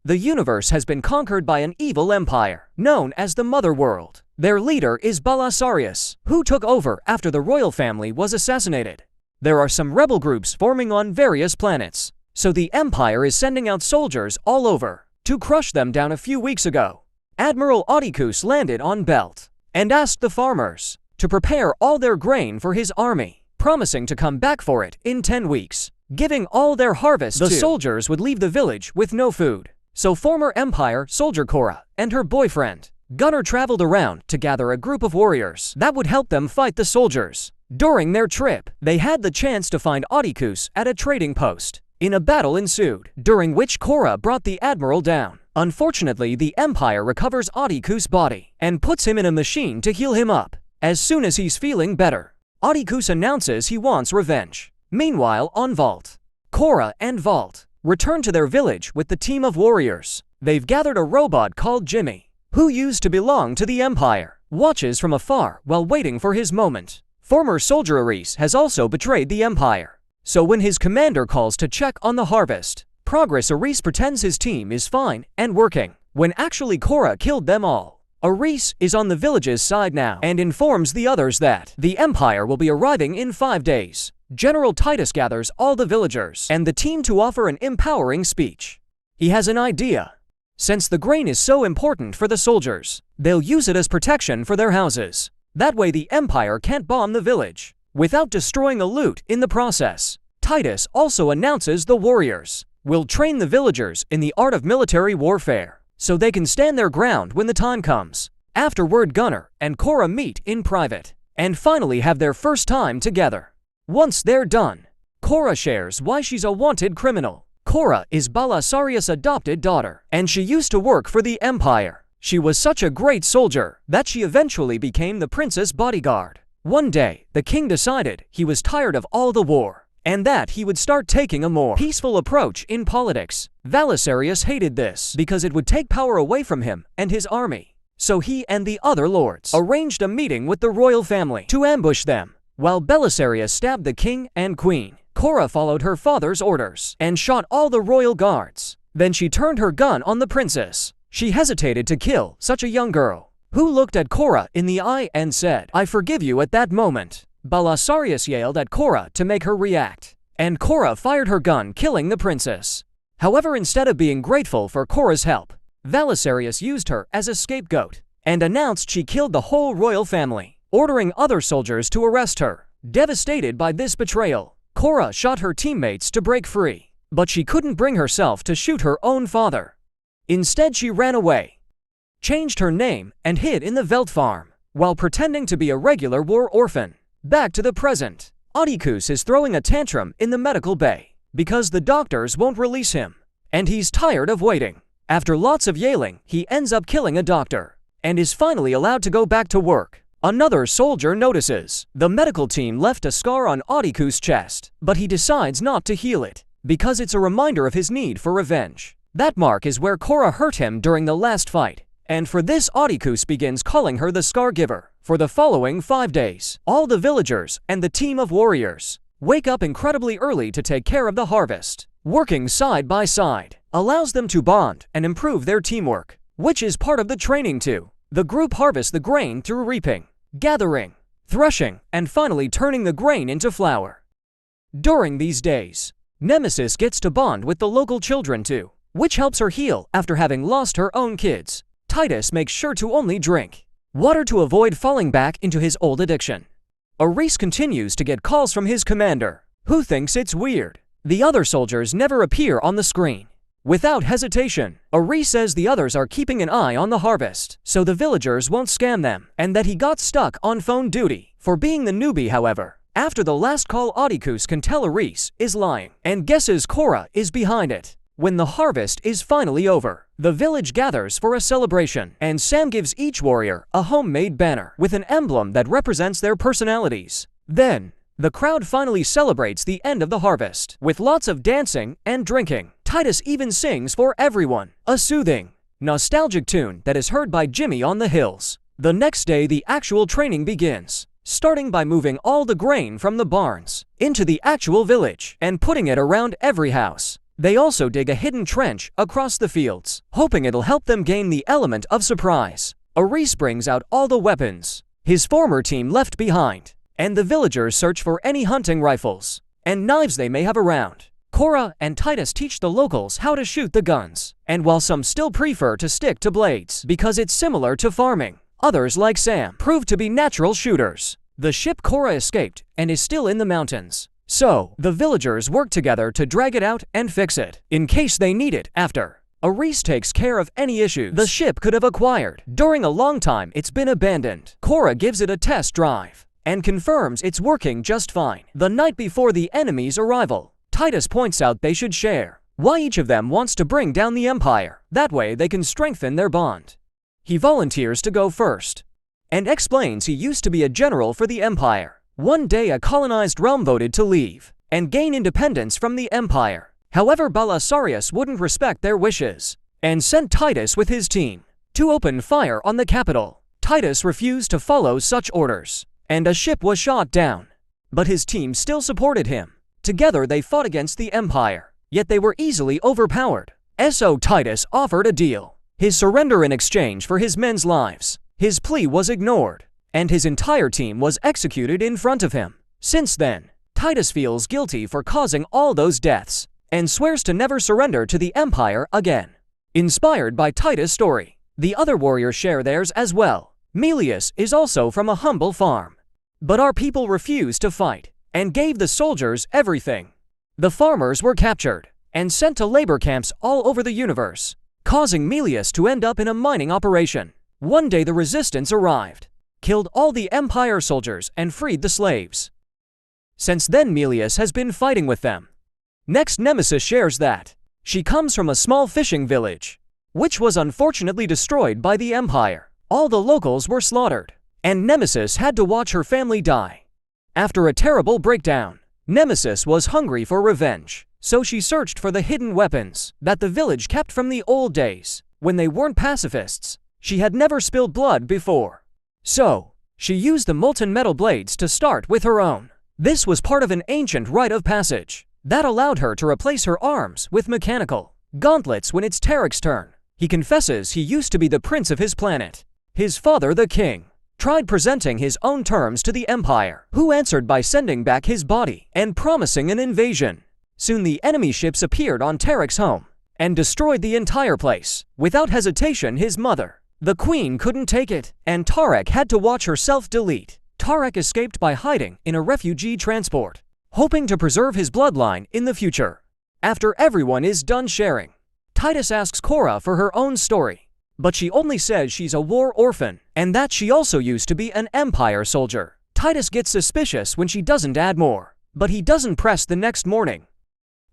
The universe has been conquered by an evil empire, known as the Mother World. Their leader is Belisarius, who took over after the royal family was assassinated. There are some rebel groups forming on various planets, so the empire is sending out soldiers all over to crush them down. A few weeks ago, Admiral Oedicus landed on Belt and asked the farmers to prepare all their grain for his army, promising to come back for it in 10 weeks, giving all their harvest. The soldiers would leave the village with no food. So former Empire soldier Cora and her boyfriend, Gunnar, traveled around to gather a group of warriors that would help them fight the soldiers. During their trip, they had the chance to find Oedicus at a trading post. A battle ensued, during which Cora brought the admiral down. Unfortunately, the Empire recovers Oedicus' body and puts him in a machine to heal him up. As soon as he's feeling better, Oedicus announces he wants revenge. Meanwhile, on Vault, Cora and Vault return to their village with the team of warriors. They've gathered a robot called Jimmy, who used to belong to the Empire, watches from afar while waiting for his moment. Former soldier Aris has also betrayed the Empire, so when his commander calls to check on the harvest progress, Aris pretends his team is fine and working, when actually Cora killed them all. Aris is on the village's side now and informs the others that the Empire will be arriving in 5 days. General Titus gathers all the villagers and the team to offer an empowering speech. He has an idea. Since the grain is so important for the soldiers, they'll use it as protection for their houses. That way the Empire can't bomb the village without destroying the loot in the process. Titus also announces the warriors will train the villagers in the art of military warfare, so they can stand their ground when the time comes. Afterward, Gunnar and Cora meet in private and finally have their first time together. Once they're done, Cora shares why she's a wanted criminal. Cora is Belisarius' adopted daughter, and she used to work for the Empire. She was such a great soldier that she eventually became the prince's bodyguard. One day, the king decided he was tired of all the war, and that he would start taking a more peaceful approach in politics. Belisarius hated this because it would take power away from him and his army. So he and the other lords arranged a meeting with the royal family to ambush them. While Belisarius stabbed the king and queen, Cora followed her father's orders and shot all the royal guards. Then she turned her gun on the princess. She hesitated to kill such a young girl, who looked at Cora in the eye and said, "I forgive you." At that moment, Belisarius yelled at Cora to make her react, and Cora fired her gun, killing the princess. However, instead of being grateful for Cora's help, Belisarius used her as a scapegoat and announced she killed the whole royal family, ordering other soldiers to arrest her. Devastated by this betrayal, Cora shot her teammates to break free, but she couldn't bring herself to shoot her own father. Instead, she ran away, changed her name, and hid in the Veld farm while pretending to be a regular war orphan. Back to the present, Oedicus is throwing a tantrum in the medical bay because the doctors won't release him, and he's tired of waiting. After lots of yelling, he ends up killing a doctor and is finally allowed to go back to work. Another soldier notices the medical team left a scar on Oedicus' chest, but he decides not to heal it because it's a reminder of his need for revenge. That mark is where Cora hurt him during the last fight, and for this Oedicus begins calling her the Scar Giver. For the following 5 days, all the villagers and the team of warriors wake up incredibly early to take care of the harvest. Working side by side allows them to bond and improve their teamwork, which is part of the training too. The group harvests the grain through reaping, gathering, threshing, and finally turning the grain into flour. During these days, Nemesis gets to bond with the local children too, which helps her heal after having lost her own kids. Titus makes sure to only drink water to avoid falling back into his old addiction. Aris continues to get calls from his commander, who thinks it's weird. The other soldiers never appear on the screen. Without hesitation, Aris says the others are keeping an eye on the harvest, so the villagers won't scam them, and that he got stuck on phone duty for being the newbie. However, after the last call, Oedicus can tell Aris is lying and guesses Cora is behind it. When the harvest is finally over, the village gathers for a celebration, and Sam gives each warrior a homemade banner with an emblem that represents their personalities. Then, the crowd finally celebrates the end of the harvest with lots of dancing and drinking. Titus even sings for everyone, a soothing, nostalgic tune that is heard by Jimmy on the hills. The next day, the actual training begins, starting by moving all the grain from the barns into the actual village and putting it around every house. They also dig a hidden trench across the fields, hoping it'll help them gain the element of surprise. Reese brings out all the weapons his former team left behind, and the villagers search for any hunting rifles and knives they may have around. Cora and Titus teach the locals how to shoot the guns, and while some still prefer to stick to blades because it's similar to farming, others like Sam prove to be natural shooters. The ship Cora escaped and is still in the mountains, so the villagers work together to drag it out and fix it in case they need it after. Reese takes care of any issues the ship could have acquired during a long time it's been abandoned. Cora gives it a test drive and confirms it's working just fine. The night before the enemy's arrival, Titus points out they should share why each of them wants to bring down the Empire. That way they can strengthen their bond. He volunteers to go first and explains he used to be a general for the Empire. One day a colonized realm voted to leave and gain independence from the Empire. However, Belisarius wouldn't respect their wishes and sent Titus with his team to open fire on the capital. Titus refused to follow such orders, and a ship was shot down. But his team still supported him. Together they fought against the Empire, yet they were easily overpowered. So Titus offered a deal: his surrender in exchange for his men's lives. His plea was ignored, and his entire team was executed in front of him. Since then, Titus feels guilty for causing all those deaths, and swears to never surrender to the Empire again. Inspired by Titus' story, the other warriors share theirs as well. Milius is also from a humble farm, but our people refused to fight and gave the soldiers everything. The farmers were captured and sent to labor camps all over the universe, causing Milius to end up in a mining operation. One day the resistance arrived, killed all the Empire soldiers and freed the slaves. Since then Milius has been fighting with them. Next, Nemesis shares that she comes from a small fishing village, which was unfortunately destroyed by the Empire. All the locals were slaughtered, and Nemesis had to watch her family die. After a terrible breakdown, Nemesis was hungry for revenge, so she searched for the hidden weapons that the village kept from the old days, when they weren't pacifists. She had never spilled blood before, so she used the molten metal blades to start with her own. This was part of an ancient rite of passage that allowed her to replace her arms with mechanical gauntlets when it's Tarek's turn. He confesses he used to be the prince of his planet. His father, the king, tried presenting his own terms to the Empire, who answered by sending back his body and promising an invasion. Soon the enemy ships appeared on Tarek's home and destroyed the entire place. Without hesitation, his mother, the queen, couldn't take it, and Tarek had to watch herself delete. Tarek escaped by hiding in a refugee transport, hoping to preserve his bloodline in the future. After everyone is done sharing, Titus asks Cora for her own story, but she only says she's a war orphan and that she also used to be an Empire soldier. Titus gets suspicious when she doesn't add more, but he doesn't press the next morning.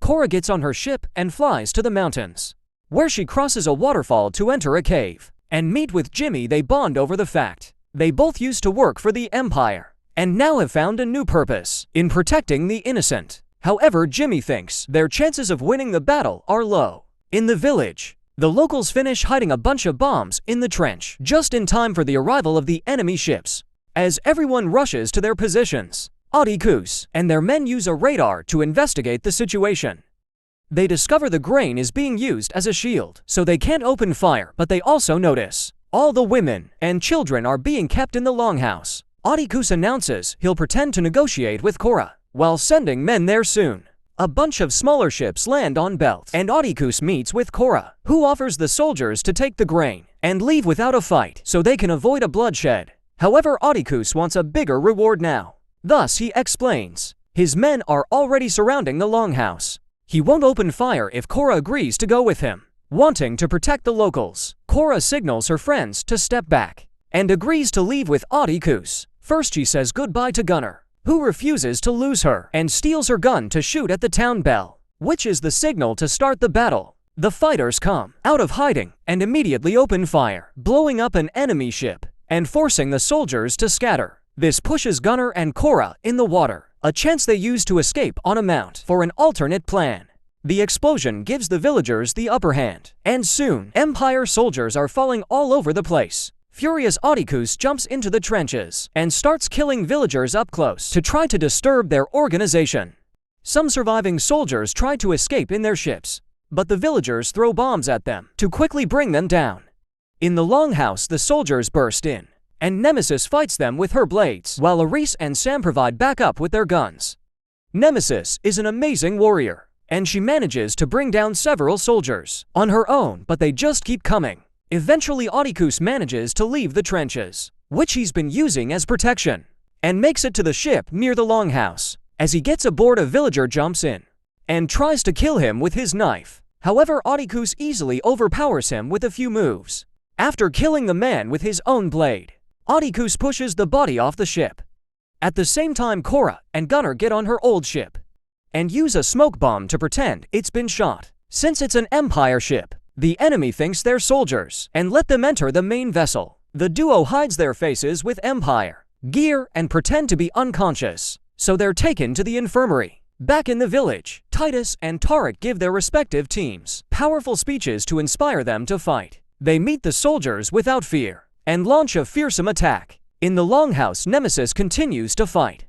Cora gets on her ship and flies to the mountains, where she crosses a waterfall to enter a cave and meet with Jimmy. They bond over the fact they both used to work for the Empire and now have found a new purpose in protecting the innocent. However, Jimmy thinks their chances of winning the battle are low. In the village, the locals finish hiding a bunch of bombs in the trench just in time for the arrival of the enemy ships. As everyone rushes to their positions, Adikus and their men use a radar to investigate the situation. They discover the grain is being used as a shield, so they can't open fire, but they also notice all the women and children are being kept in the longhouse. Adikus announces he'll pretend to negotiate with Cora while sending men there soon. A bunch of smaller ships land on Belt, and Adikus meets with Cora, who offers the soldiers to take the grain and leave without a fight so they can avoid a bloodshed. However, Adikus wants a bigger reward now. Thus, he explains his men are already surrounding the longhouse. He won't open fire if Cora agrees to go with him. Wanting to protect the locals, Cora signals her friends to step back and agrees to leave with Adikus. First, she says goodbye to Gunnar, who refuses to lose her and steals her gun to shoot at the town bell, which is the signal to start the battle. The fighters come out of hiding and immediately open fire, blowing up an enemy ship and forcing the soldiers to scatter. This pushes Gunnar and Cora in the water, a chance they use to escape on a mount for an alternate plan. The explosion gives the villagers the upper hand, and soon Empire soldiers are falling all over the place. Furious Adikus jumps into the trenches and starts killing villagers up close to try to disturb their organization. Some surviving soldiers try to escape in their ships, but the villagers throw bombs at them to quickly bring them down. In the longhouse, the soldiers burst in, and Nemesis fights them with her blades, while Aris and Sam provide backup with their guns. Nemesis is an amazing warrior, and she manages to bring down several soldiers on her own, but they just keep coming. Eventually, Oedipus manages to leave the trenches, which he's been using as protection, and makes it to the ship near the longhouse. As he gets aboard, a villager jumps in and tries to kill him with his knife. However, Oedipus easily overpowers him with a few moves. After killing the man with his own blade, Oedipus pushes the body off the ship. At the same time, Cora and Gunnar get on her old ship and use a smoke bomb to pretend it's been shot. Since it's an Empire ship, the enemy thinks they're soldiers and let them enter the main vessel. The duo hides their faces with Empire gear and pretend to be unconscious, so they're taken to the infirmary. Back in the village, Titus and Tarek give their respective teams powerful speeches to inspire them to fight. They meet the soldiers without fear and launch a fearsome attack. In the longhouse, Nemesis continues to fight.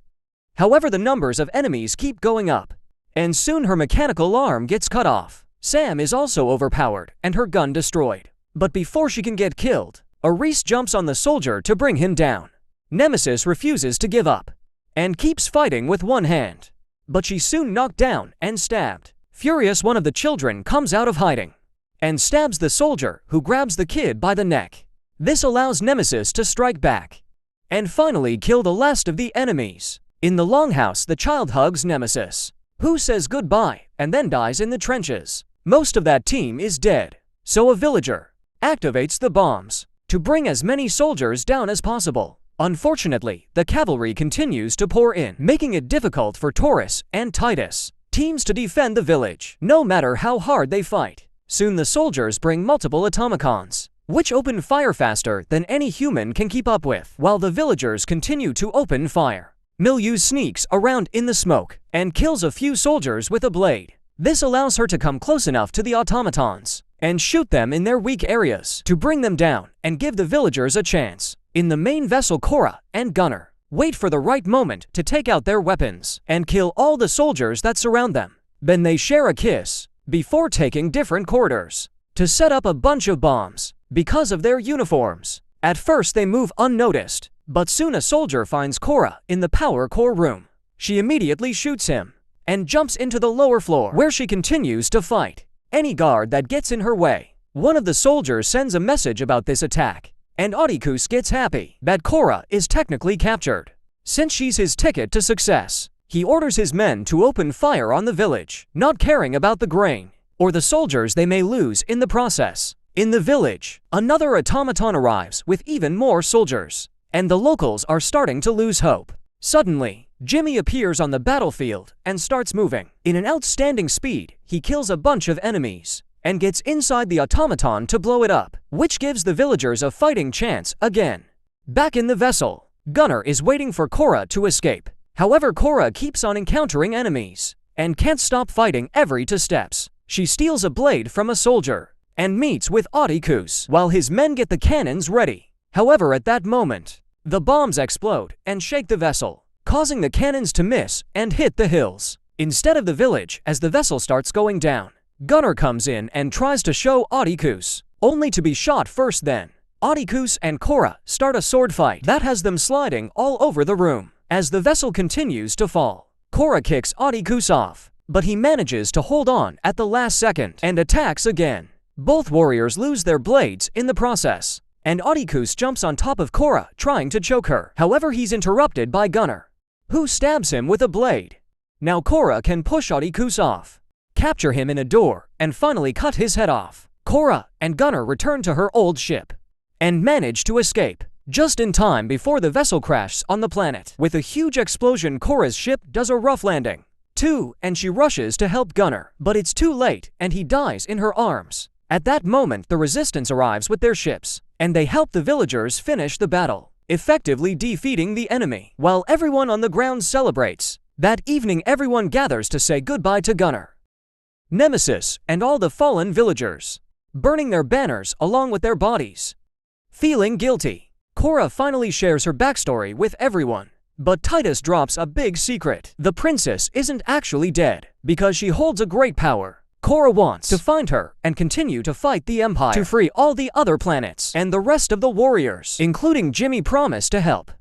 However, the numbers of enemies keep going up, and soon her mechanical arm gets cut off. Sam is also overpowered and her gun destroyed. But before she can get killed, Aris jumps on the soldier to bring him down. Nemesis refuses to give up and keeps fighting with one hand, but she's soon knocked down and stabbed. Furious, one of the children comes out of hiding and stabs the soldier, who grabs the kid by the neck. This allows Nemesis to strike back and finally kill the last of the enemies. In the longhouse, the child hugs Nemesis, who says goodbye and then dies in the trenches. Most of that team is dead, so a villager activates the bombs to bring as many soldiers down as possible. Unfortunately, the cavalry continues to pour in, making it difficult for Taurus and Titus teams to defend the village, no matter how hard they fight. Soon the soldiers bring multiple automacons, which open fire faster than any human can keep up with, while the villagers continue to open fire. Milieu sneaks around in the smoke and kills a few soldiers with a blade. This allows her to come close enough to the automatons and shoot them in their weak areas to bring them down and give the villagers a chance. In the main vessel, Cora and Gunnar wait for the right moment to take out their weapons and kill all the soldiers that surround them. Then they share a kiss before taking different corridors to set up a bunch of bombs because of their uniforms. At first they move unnoticed, but soon a soldier finds Cora in the power core room. She immediately shoots him and jumps into the lower floor, where she continues to fight any guard that gets in her way. One of the soldiers sends a message about this attack, and Oedipus gets happy that Cora is technically captured. Since she's his ticket to success, he orders his men to open fire on the village, not caring about the grain or the soldiers they may lose in the process. In the village, another automaton arrives with even more soldiers, and the locals are starting to lose hope. Suddenly, Jimmy appears on the battlefield and starts moving. In an outstanding speed, he kills a bunch of enemies and gets inside the automaton to blow it up, which gives the villagers a fighting chance again. Back in the vessel, Gunnar is waiting for Cora to escape. However, Cora keeps on encountering enemies and can't stop fighting every 2 steps. She steals a blade from a soldier and meets with Oedipus while his men get the cannons ready. However, at that moment, the bombs explode and shake the vessel, causing the cannons to miss and hit the hills instead of the village. As the vessel starts going down, Gunnar comes in and tries to show Oedipus, only to be shot first. Then Oedipus and Cora start a sword fight that has them sliding all over the room. As the vessel continues to fall, Cora kicks Oedipus off, but he manages to hold on at the last second and attacks again. Both warriors lose their blades in the process, and Oedipus jumps on top of Cora, trying to choke her. However, he's interrupted by Gunnar, who stabs him with a blade. Now Cora can push Oedipus off, capture him in a door, and finally cut his head off. Cora and Gunnar return to her old ship and manage to escape just in time before the vessel crashes on the planet. With a huge explosion, Cora's ship does a rough landing too, and she rushes to help Gunnar, but it's too late and he dies in her arms. At that moment, the resistance arrives with their ships, and they help the villagers finish the battle, effectively defeating the enemy. While everyone on the ground celebrates, that evening everyone gathers to say goodbye to Gunnar, Nemesis, and all the fallen villagers, burning their banners along with their bodies. Feeling guilty, Cora finally shares her backstory with everyone. But Titus drops a big secret. The princess isn't actually dead, because she holds a great power. Korra wants to find her and continue to fight the Empire to free all the other planets and the rest of the warriors, including Jimmy promised to help.